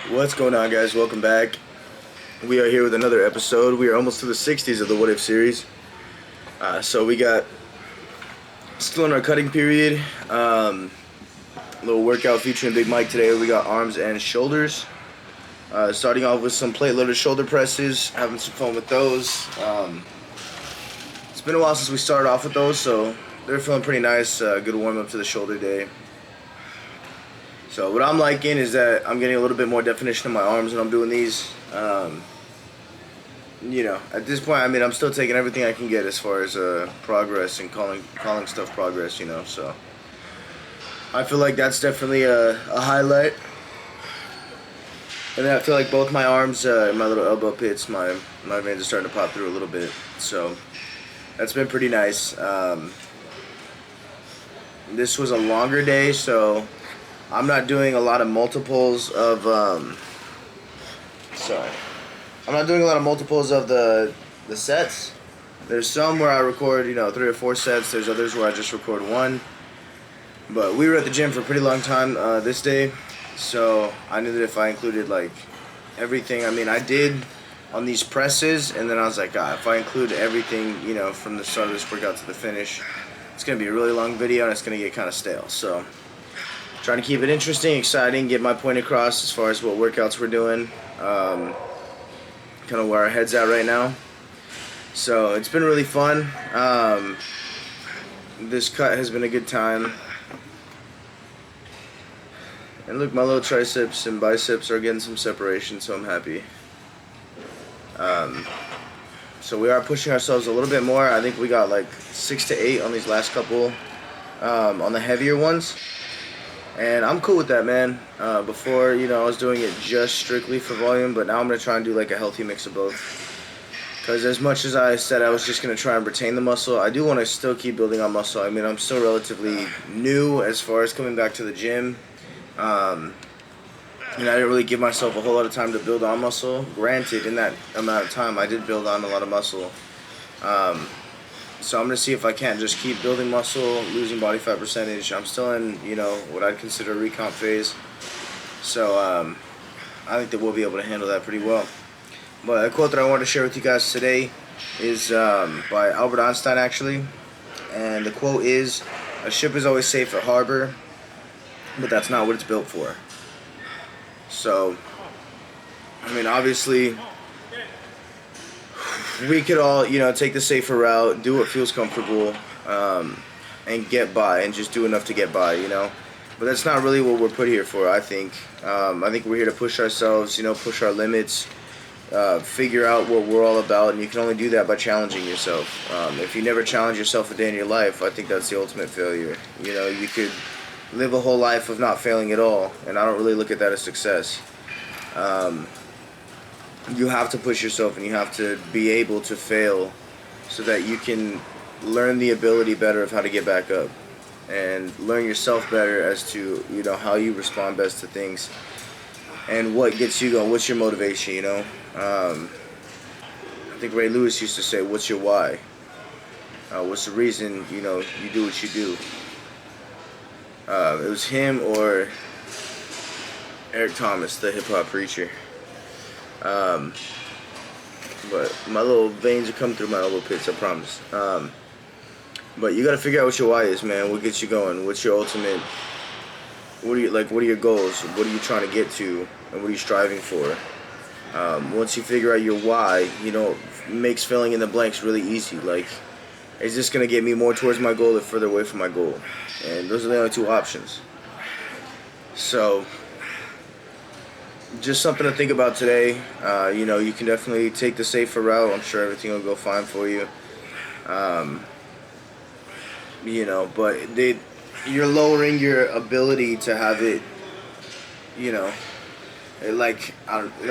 What's going on, guys? Welcome back. We are here with another episode. We are almost to the 60s of the What If series. So we got still in our cutting period. Little workout featuring Big Mike today. We got arms and shoulders. Starting off with some plate loaded shoulder presses. Having some fun with those. It's been a while since we started off with those, so they're feeling pretty nice. Good warm up to the shoulder day. So what I'm liking is that I'm getting a little bit more definition in my arms when I'm doing these. At this point, I mean, I'm still taking everything I can get as far as progress and calling stuff progress, so I feel like that's definitely a highlight. And then I feel like both my arms and my little elbow pits, my veins are starting to pop through a little bit. So that's been pretty nice. This was a longer day, so I'm not doing a lot of multiples of, I'm not doing a lot of multiples of the sets. There's some where I record, 3 or 4 sets. There's others where I just record 1. But we were at the gym for a pretty long time this day, so I knew that if I included, everything, I did on these presses, and then I was like, if I include everything, from the start of this workout to the finish, it's going to be a really long video, and it's going to get kind of stale, so trying to keep it interesting, exciting, get my point across as far as what workouts we're doing, kind of where our head's at right now. So it's been really fun. This cut has been a good time. And look, my little triceps and biceps are getting some separation, so I'm happy. So we are pushing ourselves a little bit more. I think we got 6 to 8 on these last couple, on the heavier ones. And I'm cool with that, man. Before, I was doing it just strictly for volume, but now I'm going to try and do a healthy mix of both. Because as much as I said I was just going to try and retain the muscle, I do want to still keep building on muscle. I'm still relatively new as far as coming back to the gym. And I didn't really give myself a whole lot of time to build on muscle. Granted, in that amount of time, I did build on a lot of muscle. So I'm going to see if I can't just keep building muscle, losing body fat percentage. I'm still in, what I'd consider a recomp phase. So I think that we'll be able to handle that pretty well. But a quote that I wanted to share with you guys today is by Albert Einstein, actually. And the quote is, "A ship is always safe at harbor, but that's not what it's built for." So, obviously, we could all, take the safer route, do what feels comfortable, and get by, and just do enough to get by, But that's not really what we're put here for, I think. I think we're here to push ourselves, push our limits, figure out what we're all about, and you can only do that by challenging yourself. If you never challenge yourself a day in your life, I think that's the ultimate failure. You could live a whole life of not failing at all, and I don't really look at that as success. You have to push yourself, and you have to be able to fail so that you can learn the ability better of how to get back up and learn yourself better as to, how you respond best to things and what gets you going, what's your motivation, I think Ray Lewis used to say, what's your why? What's the reason, you do what you do? It was him or Eric Thomas, the hip-hop preacher. But my little veins are coming through my elbow pits, I promise. But you gotta figure out what your why is, man. What gets you going? What's your ultimate? What are your goals? What are you trying to get to? And what are you striving for? Once you figure out your why, it makes filling in the blanks really easy. Is this gonna get me more towards my goal or further away from my goal? And those are the only 2 options. So, just something to think about today. You can definitely take the safer route. I'm sure everything will go fine for you. But you're lowering your ability to have it, let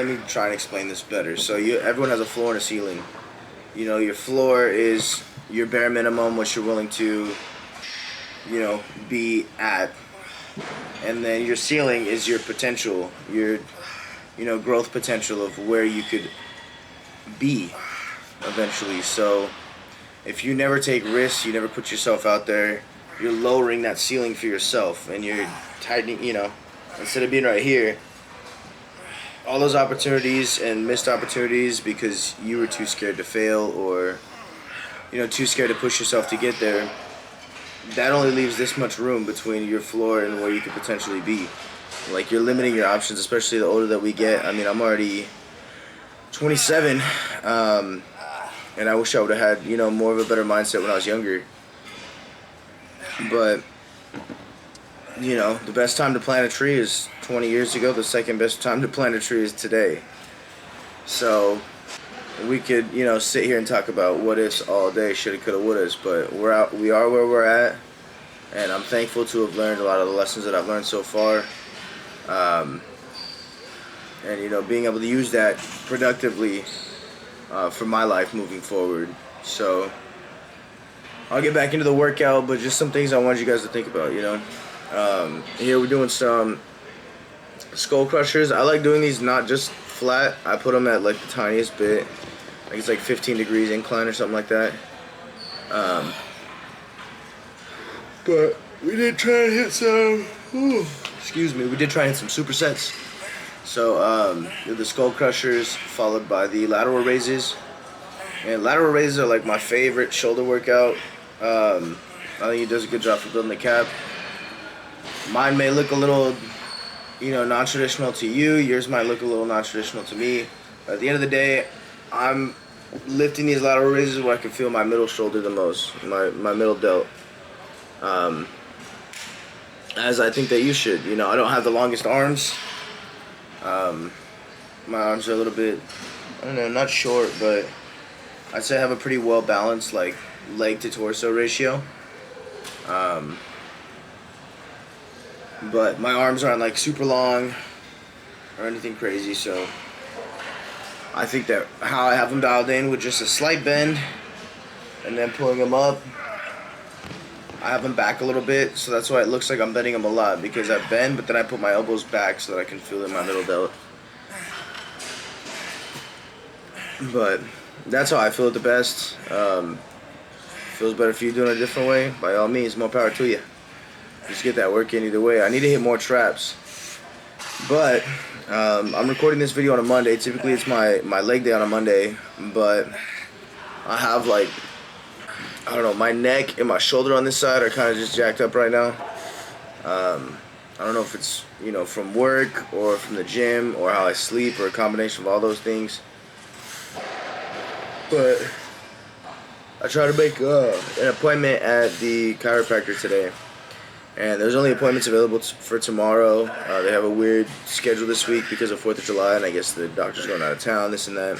me try and explain this better. So everyone has a floor and a ceiling. Your floor is your bare minimum, what you're willing to, be at. And then your ceiling is your potential, your growth potential of where you could be eventually. So if you never take risks, you never put yourself out there, you're lowering that ceiling for yourself, and you're tightening, instead of being right here, all those opportunities and missed opportunities because you were too scared to fail, or too scared to push yourself to get there, that only leaves this much room between your floor and where you could potentially be. Like, you're limiting your options, especially the older that we get. I mean, I'm already 27, and I wish I would have had, more of a better mindset when I was younger. But, the best time to plant a tree is 20 years ago. The second best time to plant a tree is today. So, we could, sit here and talk about what ifs all day, shoulda, coulda, wouldas, but we are where we're at, and I'm thankful to have learned a lot of the lessons that I've learned so far. And being able to use that productively for my life moving forward. So I'll get back into the workout, but just some things I wanted you guys to think about. Here we're doing some skull crushers. I like doing these not just flat. I put them at like the tiniest bit. Like it's like 15 degrees incline or something like that. But we did try and hit some. We did try and hit some supersets. So the skull crushers followed by the lateral raises. And lateral raises are like my favorite shoulder workout. I think it does a good job for building the cap. Mine may look a little, non-traditional to you. Yours might look a little non-traditional to me. But at the end of the day, I'm lifting these lateral raises where I can feel my middle shoulder the most, my middle delt. As I think that you should. I don't have the longest arms. My arms are a little bit, not short, but I'd say I have a pretty well balanced like leg to torso ratio. But my arms aren't like super long or anything crazy, so I think that how I have them dialed in with just a slight bend and then pulling them up, I have them back a little bit, so that's why it looks like I'm bending them a lot, because I bend, but then I put my elbows back so that I can feel in my middle delt. But that's how I feel it the best. Feels better if you doing it a different way. By all means, more power to you. Just get that work in either way. I need to hit more traps. But I'm recording this video on a Monday. Typically it's my leg day on a Monday, but I have like, I don't know, my neck and my shoulder on this side are kind of just jacked up right now. I don't know if it's, from work or from the gym or how I sleep or a combination of all those things. But I tried to make an appointment at the chiropractor today. And there's only appointments available for tomorrow. They have a weird schedule this week because of 4th of July, and I guess the doctor's going out of town, this and that.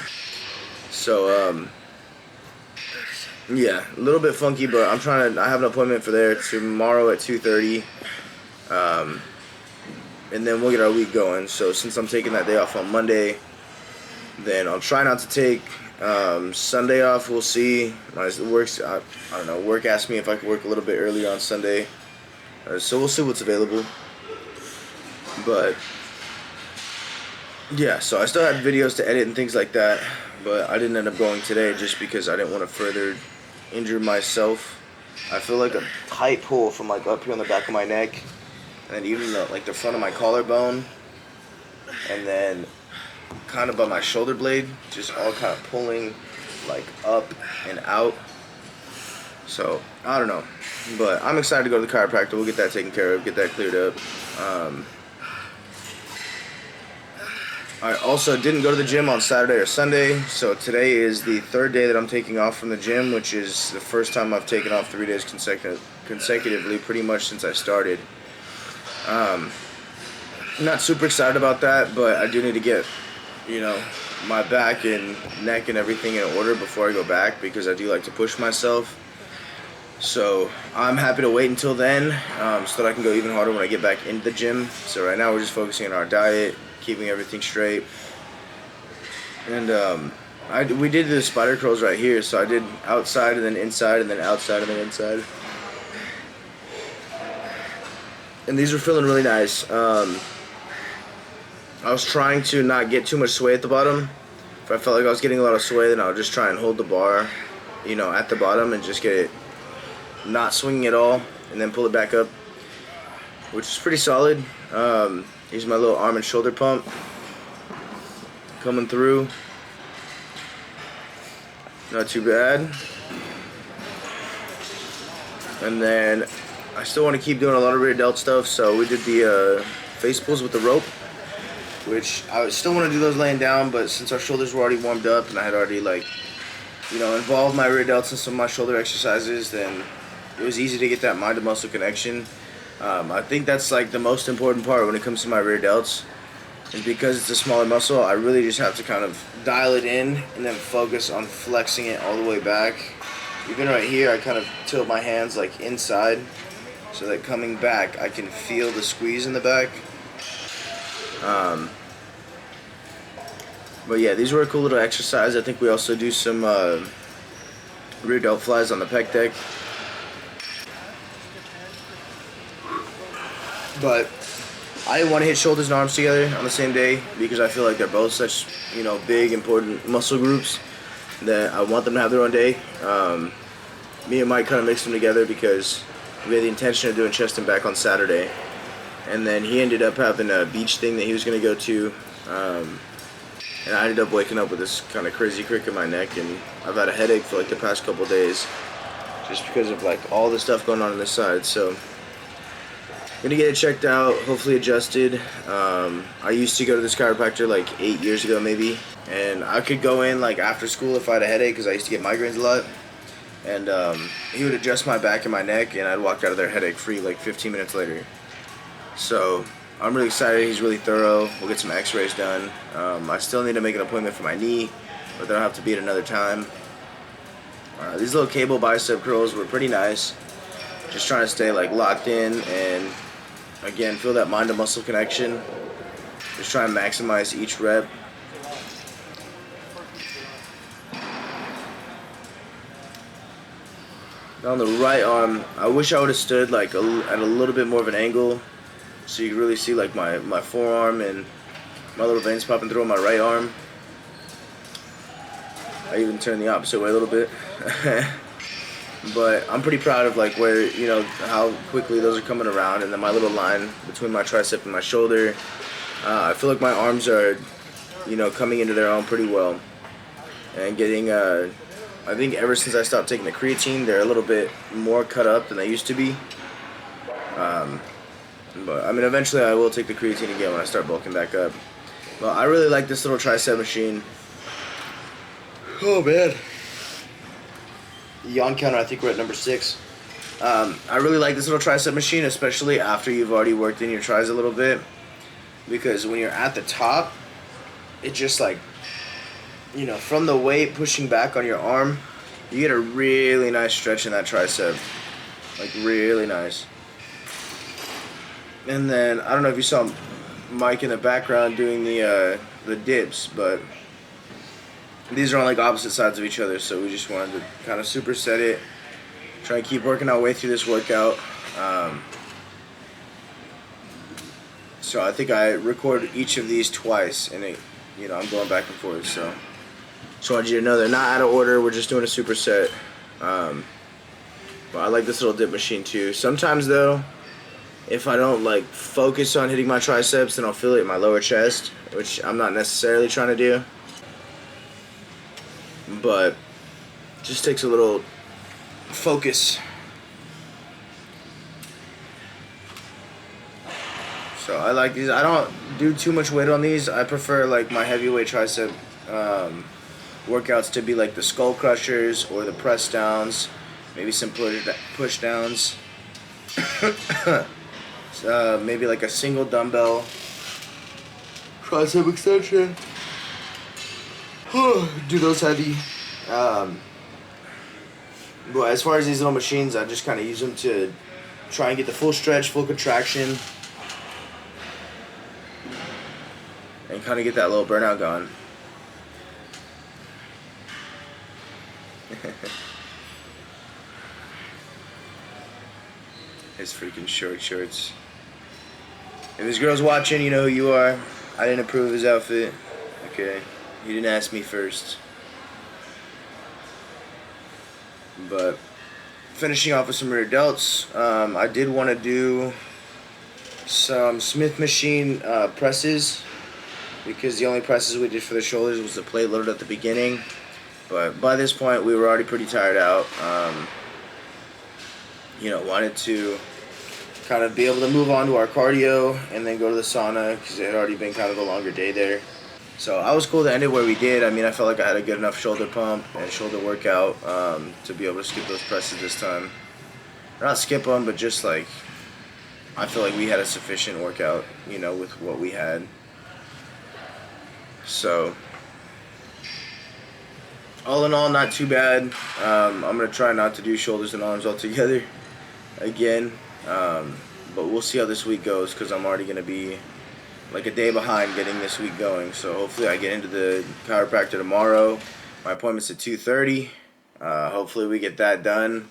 So, yeah, a little bit funky, but I have an appointment for there tomorrow at 2:30. And then we'll get our week going. So since I'm taking that day off on Monday, then I'll try not to take Sunday off. We'll see. I don't know, work asked me if I could work a little bit earlier on Sunday. So we'll see what's available. But yeah, so I still had videos to edit and things like that, but I didn't end up going today just because I didn't want to further injure myself. I feel like a tight pull from like up here on the back of my neck, and then even the front of my collarbone, and then kind of by my shoulder blade, just all kind of pulling like up and out. So I don't know, but I'm excited to go to the chiropractor. We'll get that taken care of, get that cleared up. I also didn't go to the gym on Saturday or Sunday, so today is the 3rd day that I'm taking off from the gym, which is the first time I've taken off 3 days consecutively, pretty much since I started. Not super excited about that, but I do need to get, my back and neck and everything in order before I go back, because I do like to push myself. So I'm happy to wait until then, so that I can go even harder when I get back into the gym. So right now we're just focusing on our diet, keeping everything straight. And we did the spider curls right here, so I did outside and then inside and then outside and then inside. And these were feeling really nice. I was trying to not get too much sway at the bottom. If I felt like I was getting a lot of sway, then I would just try and hold the bar, at the bottom and just get it not swinging at all, and then pull it back up, which is pretty solid. Here's my little arm and shoulder pump. coming through. Not too bad. And then I still want to keep doing a lot of rear delt stuff, so we did the face pulls with the rope, which I still want to do those laying down, but since our shoulders were already warmed up and I had already, like, you know, involved my rear delts in some of my shoulder exercises, then it was easy to get that mind to muscle connection. I think that's like the most important part when it comes to my rear delts, is because it's a smaller muscle, I really just have to kind of dial it in and then focus on flexing it all the way back. Even right here, I kind of tilt my hands like inside, so that coming back I can feel the squeeze in the back. But yeah, these were a cool little exercise. I think we also do some rear delt flies on the pec deck. But I didn't want to hit shoulders and arms together on the same day because I feel like they're both such, you know, big, important muscle groups that I want them to have their own day. Me and Mike kind of mixed them together because we had the intention of doing chest and back on Saturday. And then he ended up having a beach thing that he was going to go to. And I ended up waking up with this kind of crazy crick in my neck, and I've had a headache for like the past couple of days just because of like all the stuff going on this side. So I'm gonna get it checked out, hopefully adjusted. I used to go to this chiropractor like 8 years ago maybe, and I could go in like after school if I had a headache because I used to get migraines a lot. And he would adjust my back and my neck, and I'd walk out of there headache free like 15 minutes later. So I'm really excited. He's really thorough. We'll get some x-rays done. I still need to make an appointment for my knee, but that'll have to be at another time. These little cable bicep curls were pretty nice. Just trying to stay like locked in and again feel that mind to muscle connection. Just try and maximize each rep. On the right arm, I wish I would have stood like at a little bit more of an angle, so you can really see like my forearm and my little veins popping through on my right arm. I even turned the opposite way a little bit. But I'm pretty proud of like where, you know, how quickly those are coming around, and then my little line between my tricep and my shoulder. I feel like my arms are, you know, coming into their own pretty well, and getting I think ever since I stopped taking the creatine, they're a little bit more cut up than they used to be. But I mean, eventually I will take the creatine again when I start bulking back up. But I really like this little tricep machine. Oh man. Yawn counter, I think we're at number 6. I really like this little tricep machine, especially after you've already worked in your tris a little bit, because when you're at the top, it just like, you know, from the weight pushing back on your arm, you get a really nice stretch in that tricep, like really nice. And then I don't know if you saw Mike in the background doing the dips, but these are on like opposite sides of each other, so we just wanted to kind of superset it, try and keep working our way through this workout. So I think I record each of these twice, and it, you know, I'm going back and forth. So just wanted you to know they're not out of order. We're just doing a superset. But I like this little dip machine too. Sometimes though, if I don't like focus on hitting my triceps, then I'll feel it in my lower chest, which I'm not necessarily trying to do. But just takes a little focus. So I like these. I don't do too much weight on these. I prefer like my heavyweight tricep workouts to be like the skull crushers or the press downs, maybe some push downs. Maybe like a single dumbbell tricep extension. Do those heavy. But as far as these little machines, I just kind of use them to try and get the full stretch, full contraction, and kind of get that little burnout going. His freaking short shorts. If this girl's watching, you know who you are. I didn't approve of his outfit. Okay. You didn't ask me first. But finishing off with some rear delts, I did want to do some Smith machine presses because the only presses we did for the shoulders was the plate loaded at the beginning. But by this point, we were already pretty tired out. Wanted to kind of be able to move on to our cardio and then go to the sauna because it had already been kind of a longer day there. So I was cool to end it where we did. I mean, I felt like I had a good enough shoulder pump and shoulder workout to be able to skip those presses this time. Not skip them, but just like, I feel like we had a sufficient workout, with what we had. So, all in all, not too bad. I'm going to try not to do shoulders and arms altogether again. But we'll see how this week goes because I'm already going to be like a day behind getting this week going. So hopefully I get into the chiropractor tomorrow. My appointment's at 2:30. Hopefully we get that done.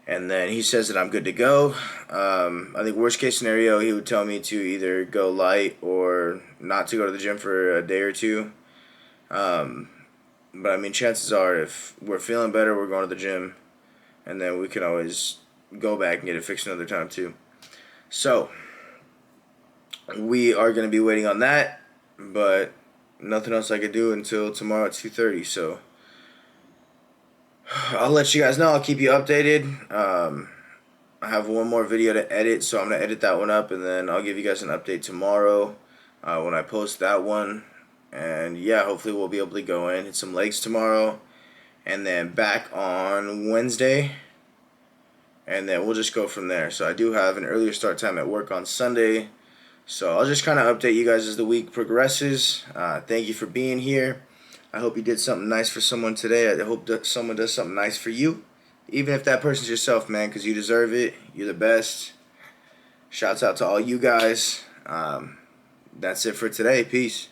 And then he says that I'm good to go. I think worst case scenario, he would tell me to either go light or not to go to the gym for a day or two. But I mean, chances are if we're feeling better, we're going to the gym. And then we can always go back and get it fixed another time too. So we are going to be waiting on that, but nothing else I could do until tomorrow at 2:30. So I'll let you guys know. I'll keep you updated. I have one more video to edit, so I'm going to edit that one up, and then I'll give you guys an update tomorrow when I post that one. And yeah, hopefully we'll be able to go in, hit some legs tomorrow, and then back on Wednesday. And then we'll just go from there. So I do have an earlier start time at work on Sunday. So I'll just kind of update you guys as the week progresses. Thank you for being here. I hope you did something nice for someone today. I hope that someone does something nice for you. Even if that person's yourself, man, because you deserve it. You're the best. Shouts out to all you guys. That's it for today. Peace.